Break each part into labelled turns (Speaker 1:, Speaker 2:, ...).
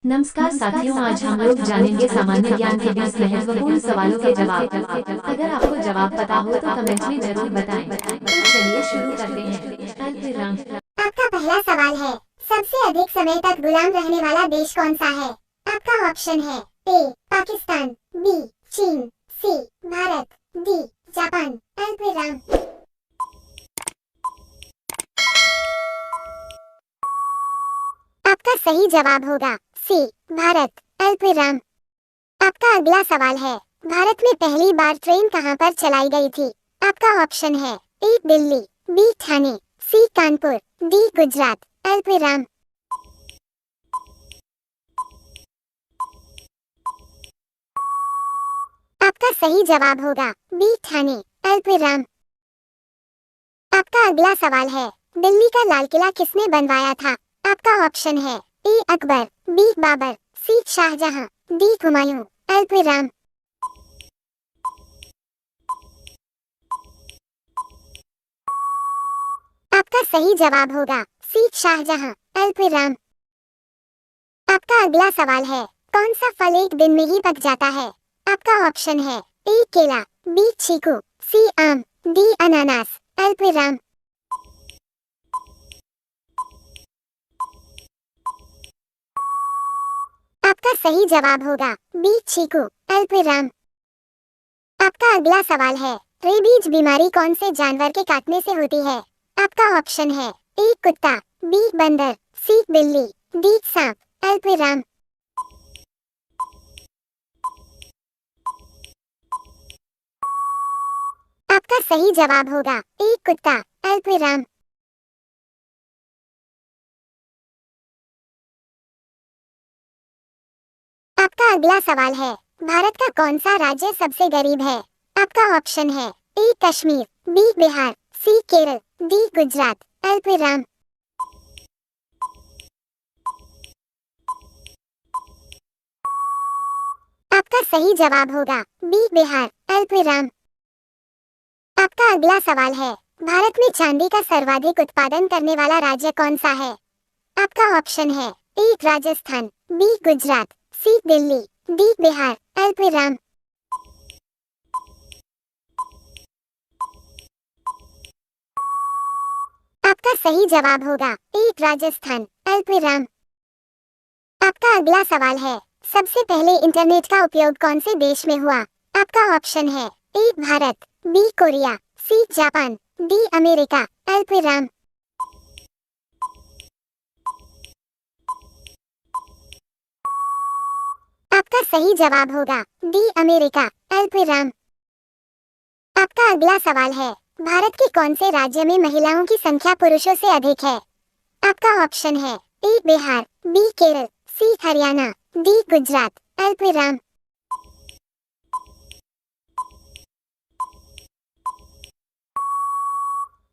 Speaker 1: नमस्कार साथियों, आज हम लोग जानेंगे सामान्य ज्ञान के 20 महत्वपूर्ण सवालों के जवाब। अगर आपको जवाब पता हो तो कमेंट में जरूर बताएं। तो चलिए शुरू करते हैं। अल्पविराम।
Speaker 2: आपका पहला सवाल है, सबसे अधिक समय तक गुलाम रहने वाला देश कौन सा है? आपका ऑप्शन है ए पाकिस्तान, बी चीन, सी भारत, डी जापान। अल्पविराम। आपका सही जवाब होगा सी भारत। अल्पविराम। आपका अगला सवाल है, भारत में पहली बार ट्रेन कहां पर चलाई गई थी? आपका ऑप्शन है ए दिल्ली, बी ठाणे, सी कानपुर, डी गुजरात। अल्पविराम। आपका सही जवाब होगा बी ठाणे। अल्पविराम। आपका अगला सवाल है, दिल्ली का लाल किला किसने बनवाया था? आपका ऑप्शन है ए अकबर, बी बाबर, सी शाहजहां, डी हुमायूं। अल्पविराम। आपका सही जवाब होगा सी शाहजहां। अल्पविराम। आपका अगला सवाल है, कौन सा फल एक दिन में ही पक जाता है? आपका ऑप्शन है ए केला, बी चीकू, सी आम, डी अनानास। अल्पविराम। आपका सही जवाब होगा बी चीकू। अल्पविराम। आपका अगला सवाल है, रेबीज बीमारी कौन से जानवर के काटने से होती है? आपका ऑप्शन है ए कुत्ता, बी बंदर, सी बिल्ली, डी सांप। अल्पविराम। आपका सही जवाब होगा ए कुत्ता। अल्पविराम। आपका अगला सवाल है, भारत का कौन सा राज्य सबसे गरीब है? आपका ऑप्शन है ए कश्मीर, बी बिहार, सी केरल, डी गुजरात। अल्पविराम। आपका सही जवाब होगा बी बिहार। अल्पविराम। आपका अगला सवाल है, भारत में चांदी का सर्वाधिक उत्पादन करने वाला राज्य कौन सा है? आपका ऑप्शन है ए राजस्थान, बी गुजरात, सी दिल्ली, डी बिहार। अल्पविराम। आपका सही जवाब होगा ए राजस्थान। अल्पविराम। आपका अगला सवाल है, सबसे पहले इंटरनेट का उपयोग कौन से देश में हुआ? आपका ऑप्शन है A Bharat, B Korea, C Japan, D America. अल्पविराम। आपका सही जवाब होगा डी अमेरिका। अल्पविराम। आपका अगला सवाल है, भारत के कौन से राज्य में महिलाओं की संख्या पुरुषों से अधिक है? आपका ऑप्शन है ए बिहार, बी केरल, सी हरियाणा, डी गुजरात। अल्पविराम।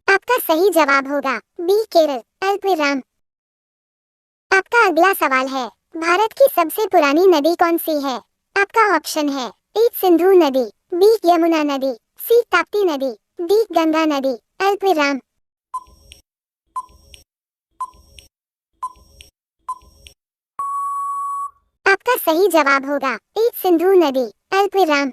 Speaker 2: आपका सही जवाब होगा बी केरल। अल्पविराम। आपका अगला सवाल है, भारत की सबसे पुरानी नदी कौन सी है? आपका ऑप्शन है ए सिंधु नदी, बी यमुना नदी, सी ताप्ती नदी, डी गंगा नदी। अल्पविराम। आपका सही जवाब होगा ए सिंधु नदी। अल्पविराम।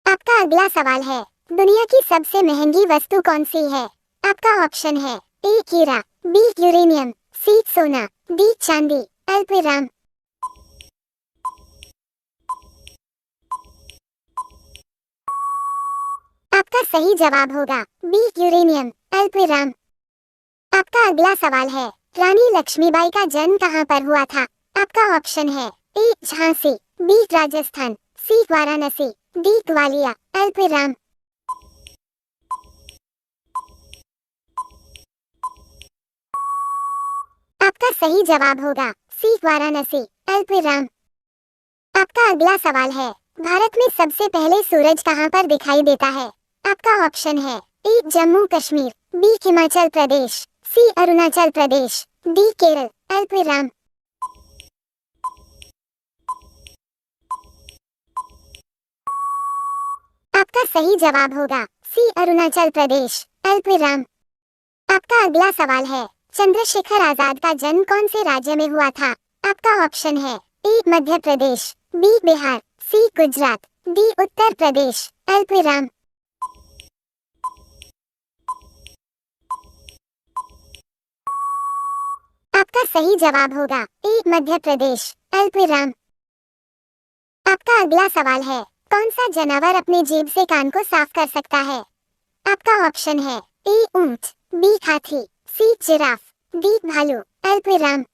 Speaker 2: आपका अगला सवाल है, दुनिया की सबसे महंगी वस्तु कौन सी है? आपका ऑप्शन है ए हीरा, बी यूरेनियम, सी सोना, डी चांदी। अल्पविराम। आपका सही जवाब होगा बी यूरेनियम। अल्पविराम। आपका अगला सवाल है, रानी लक्ष्मीबाई का जन्म कहां पर हुआ था? आपका ऑप्शन है ए झांसी, बी राजस्थान, सी वाराणसी, डी ग्वालियर। अल्पविराम। आपका सही जवाब होगा सी वाराणसी। अल्पविराम। आपका अगला सवाल है, भारत में सबसे पहले सूरज कहां पर दिखाई देता है? आपका ऑप्शन है ए जम्मू कश्मीर, बी हिमाचल प्रदेश, सी अरुणाचल प्रदेश, डी केरल। अल्पविराम। आपका सही जवाब होगा सी अरुणाचल प्रदेश। अल्पविराम। आपका अगला सवाल है, चंद्रशेखर आजाद का जन्म कौन से राज्य में हुआ था? आपका ऑप्शन है ए मध्य प्रदेश, बी बिहार, सी गुजरात, डी उत्तर प्रदेश। अल्पविराम। आपका सही जवाब होगा ए मध्य प्रदेश। अल्पविराम। आपका अगला सवाल है, कौन सा जानवर अपने जीभ से कान को साफ कर सकता है? आपका ऑप्शन है ए ऊंट, बी हाथी, सी जिराफ, डी भालू। अल्पविराम।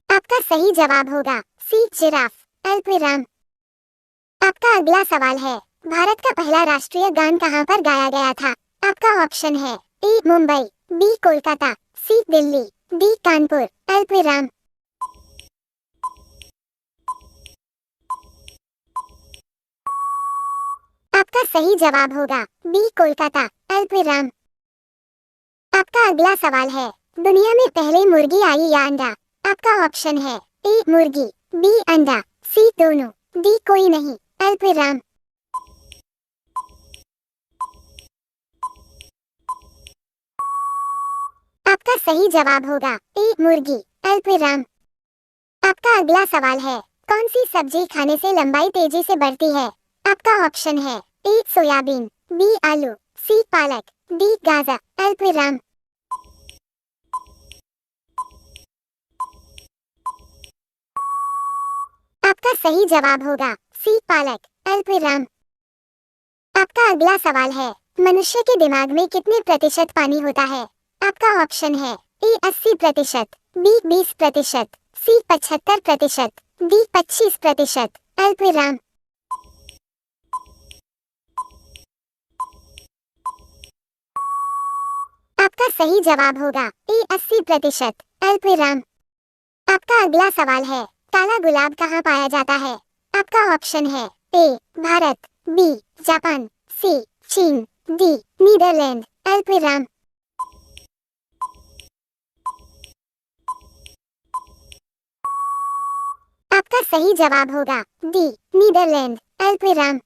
Speaker 2: आपका सही जवाब होगा सी जिराफ। अल्पविराम। आपका अगला सवाल है, भारत का पहला राष्ट्रीय गान कहाँ पर गाया गया था? आपका ऑप्शन है ए मुंबई, बी कोलकाता, सी दिल्ली, डी कानपुर। अल्पविराम। आपका सही जवाब होगा बी कोलकाता। अल्पविराम। आपका अगला सवाल है, दुनिया में पहले मुर्गी आई या अंडा? आपका ऑप्शन है ए मुर्गी, बी अंडा, सी दोनों, डी कोई नहीं। अल्पविराम। आपका सही जवाब होगा ए मुर्गी। अल्पविराम। आपका अगला सवाल है, कौन सी सब्जी खाने से लंबाई तेजी से बढ़ती है? आपका ऑप्शन है ए सोयाबीन, बी आलू, सी पालक, डी गाजर। अल्पविराम। आपका सही जवाब होगा सी पालक। अल्पविराम। आपका अगला सवाल है, मनुष्य के दिमाग में कितने प्रतिशत पानी होता है? आपका ऑप्शन है ए 80%, बी 20%, सी 75%, डी 25%। अल्पविराम। आपका सही जवाब होगा ए 80%। अल्पविराम। आपका अगला सवाल है, काला गुलाब कहाँ पाया जाता है? आपका ऑप्शन है ए भारत, बी जापान, सी चीन, डी नीदरलैंड। अल्पविराम। आपका सही जवाब होगा डी नीदरलैंड। अल्पविराम।